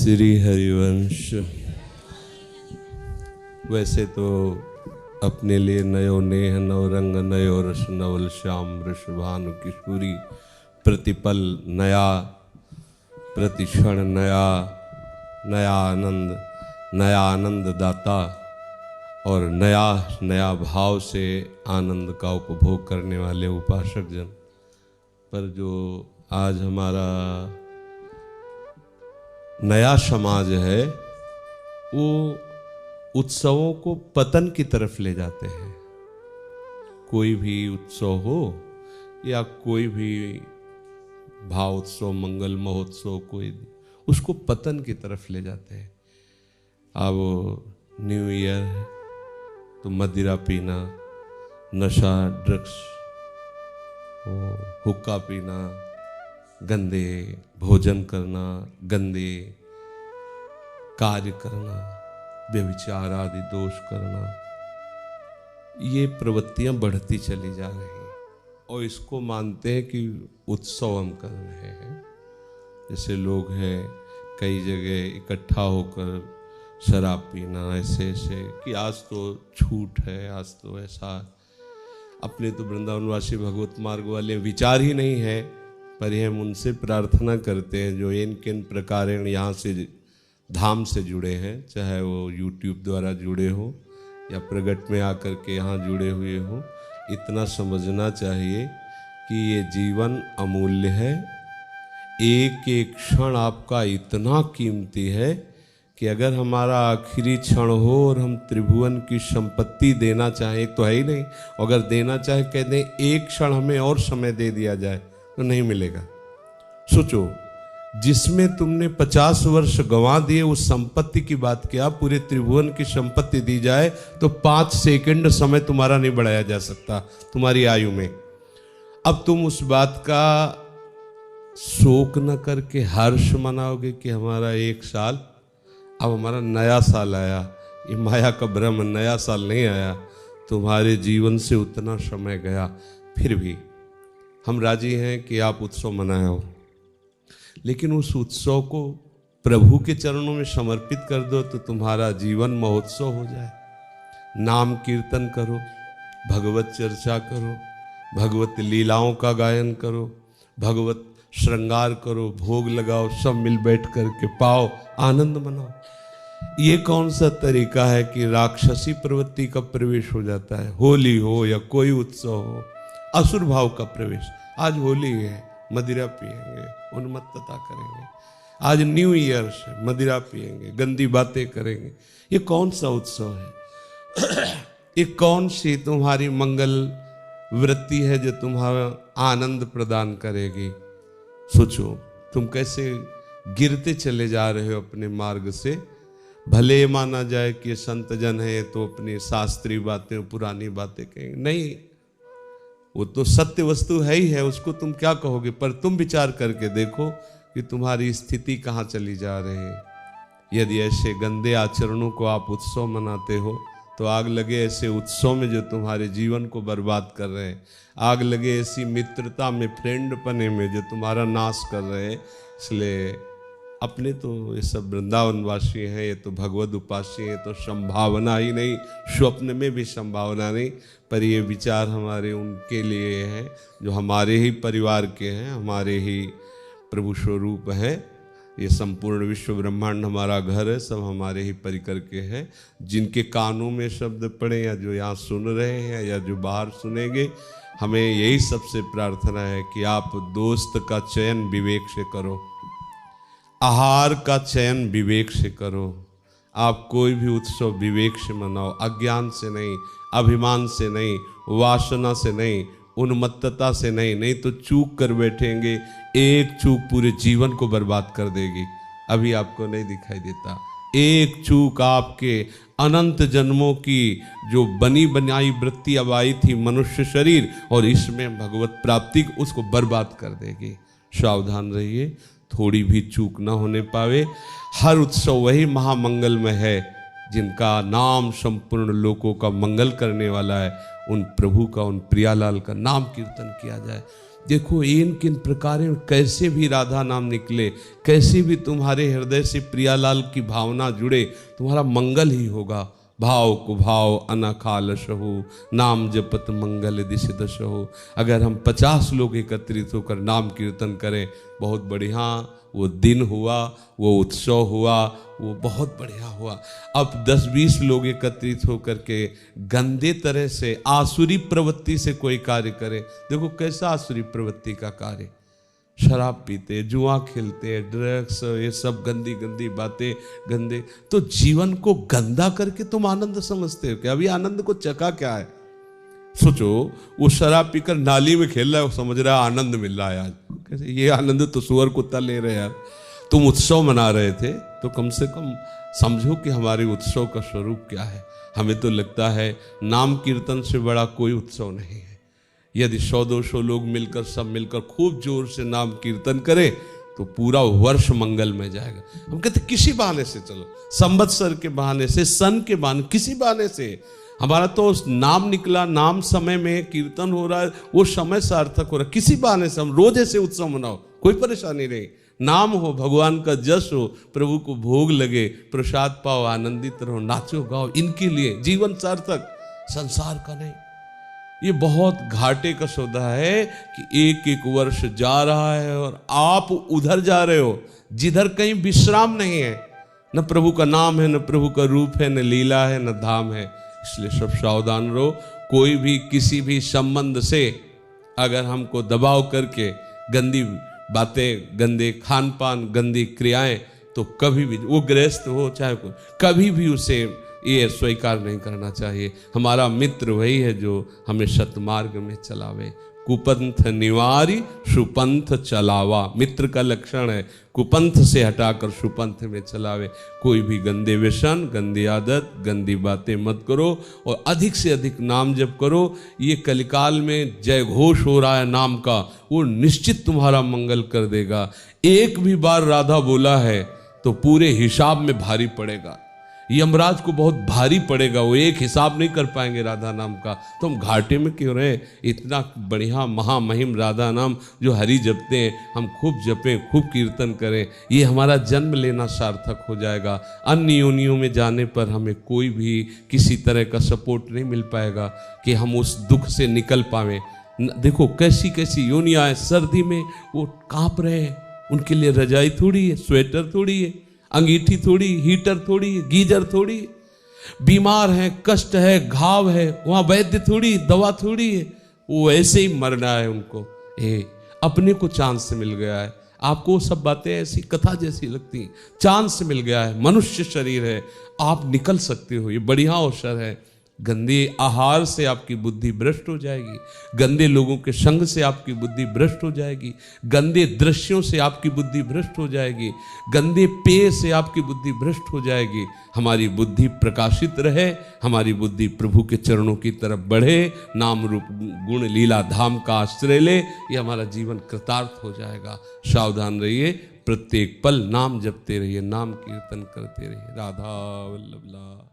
श्री हरिवंश। वैसे तो अपने लिए नयो नेह नव रंग नयो रस नवल श्याम वृषभानु किशोरी, प्रतिपल नया, प्रतिक्षण नया, नया आनंद दाता और नया नया भाव से आनंद का उपभोग करने वाले उपासक जन। पर जो आज हमारा नया समाज है वो उत्सवों को पतन की तरफ ले जाते हैं। कोई भी उत्सव हो या कोई भी भाव उत्सव, मंगल महोत्सव, कोई उसको पतन की तरफ ले जाते हैं। अब न्यू ईयर है तो मदिरा पीना, नशा, ड्रग्स, हुक्का पीना, गंदे भोजन करना, गंदे कार्य करना, व्यभिचार आदि दोष करना, ये प्रवृत्तियां बढ़ती चली जा रही हैं और इसको मानते हैं कि उत्सव हम कर रहे हैं। जैसे लोग हैं कई जगह इकट्ठा होकर शराब पीना, ऐसे ऐसे कि आज तो छूट है, आज तो ऐसा। अपने तो वृंदावनवासी भगवत मार्ग वाले विचार ही नहीं है, पर हम उनसे प्रार्थना करते हैं जो इन किन प्रकार यहाँ से धाम से जुड़े हैं, चाहे वो यूट्यूब द्वारा जुड़े हो या प्रगट में आकर के यहाँ जुड़े हुए हो। इतना समझना चाहिए कि ये जीवन अमूल्य है। एक एक क्षण आपका इतना कीमती है कि अगर हमारा आखिरी क्षण हो और हम त्रिभुवन की संपत्ति देना चाहें तो है ही नहीं, अगर देना चाहे कह दें एक क्षण हमें और समय दे दिया जाए तो नहीं मिलेगा। सोचो, जिसमें तुमने 50 वर्ष गंवा दिए उस संपत्ति की बात क्या, पूरे त्रिभुवन की संपत्ति दी जाए तो 5 सेकंड समय तुम्हारा नहीं बढ़ाया जा सकता तुम्हारी आयु में। अब तुम उस बात का शोक न करके हर्ष मनाओगे कि हमारा 1 साल, अब हमारा नया साल आया। ये माया का भ्रम, नया साल नहीं आया, तुम्हारे जीवन से उतना समय गया। फिर भी हम राजी हैं कि आप उत्सव मनाए हो, लेकिन उस उत्सव को प्रभु के चरणों में समर्पित कर दो तो तुम्हारा जीवन महोत्सव हो जाए। नाम कीर्तन करो, भगवत चर्चा करो, भगवत लीलाओं का गायन करो, भगवत श्रृंगार करो, भोग लगाओ, सब मिल बैठ करके पाओ, आनंद मनाओ। ये कौन सा तरीका है कि राक्षसी प्रवृत्ति का प्रवेश हो जाता है? होली हो या कोई उत्सव हो, असुर भाव का प्रवेश। आज होली है, मदिरा पिएंगे, उन्मत्तता करेंगे। आज न्यू ईयर है, मदिरा पिएंगे, गंदी बातें करेंगे। ये कौन सा उत्सव है? ये कौन सी तुम्हारी मंगल वृत्ति है जो तुम्हारा आनंद प्रदान करेगी? सोचो, तुम कैसे गिरते चले जा रहे हो अपने मार्ग से। भले माना जाए कि संत जन है तो अपनी शास्त्रीय बातें, पुरानी बातें कहेंगे, नहीं, वो तो सत्य वस्तु है ही है, उसको तुम क्या कहोगे। पर तुम विचार करके देखो कि तुम्हारी स्थिति कहाँ चली जा रही है। यदि ऐसे गंदे आचरणों को आप उत्सव मनाते हो तो आग लगे ऐसे उत्सव में जो तुम्हारे जीवन को बर्बाद कर रहे हैं। आग लगे ऐसी मित्रता में, फ्रेंड पने में जो तुम्हारा नाश कर रहे हैं। इसलिए अपने तो ये सब वृंदावनवासी हैं, ये तो भगवद उपासी हैं, तो संभावना ही नहीं, स्वप्न में भी संभावना नहीं। पर ये विचार हमारे उनके लिए है जो हमारे ही परिवार के हैं, हमारे ही प्रभु स्वरूप हैं। ये संपूर्ण विश्व ब्रह्मांड हमारा घर है, सब हमारे ही परिकर के हैं। जिनके कानों में शब्द पड़े या जो यहाँ सुन रहे हैं या जो बाहर सुनेंगे, हमें यही सबसे प्रार्थना है कि आप दोस्त का चयन विवेक से करो, आहार का चयन विवेक से करो। आप कोई भी उत्सव विवेक से मनाओ, अज्ञान से नहीं, अभिमान से नहीं, वासना से नहीं, उन्मत्तता से नहीं। नहीं तो चूक कर बैठेंगे, एक चूक पूरे जीवन को बर्बाद कर देगी। अभी आपको नहीं दिखाई देता, एक चूक आपके अनंत जन्मों की जो बनी बनाई वृत्ति अब आई थी मनुष्य शरीर और इसमें भगवत प्राप्ति, उसको बर्बाद कर देगी। सावधान रहिए, थोड़ी भी चूक ना होने पावे। हर उत्सव वही महामंगल में है जिनका नाम संपूर्ण लोकों का मंगल करने वाला है। उन प्रभु का, उन प्रियालाल का नाम कीर्तन किया जाए। देखो इन किन प्रकार कैसे भी राधा नाम निकले, कैसे भी तुम्हारे हृदय से प्रियालाल की भावना जुड़े, तुम्हारा मंगल ही होगा। भाव को भाव अनखालशहु, नाम जपत मंगल दिश दशहु। अगर हम 50 लोग एकत्रित होकर नाम कीर्तन करें, बहुत बढ़िया वो दिन हुआ, वो उत्सव हुआ, वो बहुत बढ़िया हुआ। अब 10-20 लोग एकत्रित होकर के गंदे तरह से आसुरी प्रवृत्ति से कोई कार्य करे, देखो कैसा आसुरी प्रवृत्ति का कार्य, शराब पीते, जुआ खेलते, ड्रग्स, ये सब गंदी गंदी बातें, गंदे। तो जीवन को गंदा करके तुम आनंद समझते हो क्या? अभी आनंद को चखा क्या है? सोचो, वो शराब पीकर नाली में खेल रहा है, वो समझ रहा है आनंद मिल रहा है आज। कैसे? ये आनंद तो सुअर कुत्ता ले रहे यार। तुम उत्सव मना रहे थे तो कम से कम समझो कि हमारे उत्सव का स्वरूप क्या है। हमें तो लगता है नाम कीर्तन से बड़ा कोई उत्सव नहीं है। यदि 100-200 लोग मिलकर, सब मिलकर खूब जोर से नाम कीर्तन करें तो पूरा वर्ष मंगल में जाएगा। हम कहते किसी बहाने से, चलो संवत्सर के बहाने से, सन के बहाने, किसी बहाने से हमारा तो नाम निकला, नाम समय में कीर्तन हो रहा है, वो समय सार्थक हो रहा है, किसी बहाने से हम रोज ऐसे उत्सव मनाओ, कोई परेशानी नहीं। नाम हो, भगवान का जश हो, प्रभु को भोग लगे, प्रसाद पाओ, आनंदित रहो, नाचो गाओ, इनके लिए जीवन सार्थक, संसार का नहीं। ये बहुत घाटे का सौदा है कि एक एक वर्ष जा रहा है और आप उधर जा रहे हो जिधर कहीं विश्राम नहीं है। न प्रभु का नाम है, न प्रभु का रूप है, न लीला है, न धाम है। इसलिए सब सावधान रहो। कोई भी किसी भी संबंध से अगर हमको दबाव करके गंदी बातें, गंदे खान पान, गंदी क्रियाएं, तो कभी भी वो गृहस्थ हो चाहे कोई, कभी भी उसे ये स्वीकार नहीं करना चाहिए। हमारा मित्र वही है जो हमें सतमार्ग में चलावे। कुपंथ निवारी सुपंथ चलावा, मित्र का लक्षण है। कुपंथ से हटाकर सुपंथ में चलावे। कोई भी गंदे व्यसन, गंदी आदत, गंदी बातें मत करो और अधिक से अधिक नाम जप करो। ये कलिकाल में जय घोष हो रहा है नाम का, वो निश्चित तुम्हारा मंगल कर देगा। एक भी बार राधा बोला है तो पूरे हिसाब में भारी पड़ेगा, यमराज को बहुत भारी पड़ेगा। वो एक हिसाब नहीं कर पाएंगे राधा नाम का। तो हम घाटे में क्यों रहे? इतना बढ़िया महामहिम राधा नाम जो हरि जपते हैं, हम खूब जपें, खूब कीर्तन करें, ये हमारा जन्म लेना सार्थक हो जाएगा। अन्य योनियों में जाने पर हमें कोई भी किसी तरह का सपोर्ट नहीं मिल पाएगा कि हम उस दुख से निकल पाएं। देखो कैसी कैसी योनियाँ हैं, सर्दी में वो काँप रहे हैं, उनके लिए रजाई थोड़ी है, स्वेटर थोड़ी है, अंगीठी थोड़ी, हीटर थोड़ी, गीजर थोड़ी, बीमार है, कष्ट है, घाव है, वहां वैद्य थोड़ी, दवा थोड़ी है, वो ऐसे ही मरना है उनको। अपने को चांस से मिल गया है। आपको वो सब बातें ऐसी कथा जैसी लगती हैं, चांस से मिल गया है, मनुष्य शरीर है, आप निकल सकते हो, ये बढ़िया अवसर है। गंदे आहार से आपकी बुद्धि भ्रष्ट हो जाएगी, गंदे लोगों के संग से आपकी बुद्धि भ्रष्ट हो जाएगी, गंदे दृश्यों से आपकी बुद्धि भ्रष्ट हो जाएगी, गंदे पेय से आपकी बुद्धि भ्रष्ट हो जाएगी। हमारी बुद्धि प्रकाशित रहे, हमारी बुद्धि प्रभु के चरणों की तरफ बढ़े, नाम रूप गुण लीला धाम का आश्रय ले, ये हमारा जीवन कृतार्थ हो जाएगा। सावधान रहिए, प्रत्येक पल नाम जपते रहिए, नाम कीर्तन करते रहिए। राधा वल्लभ।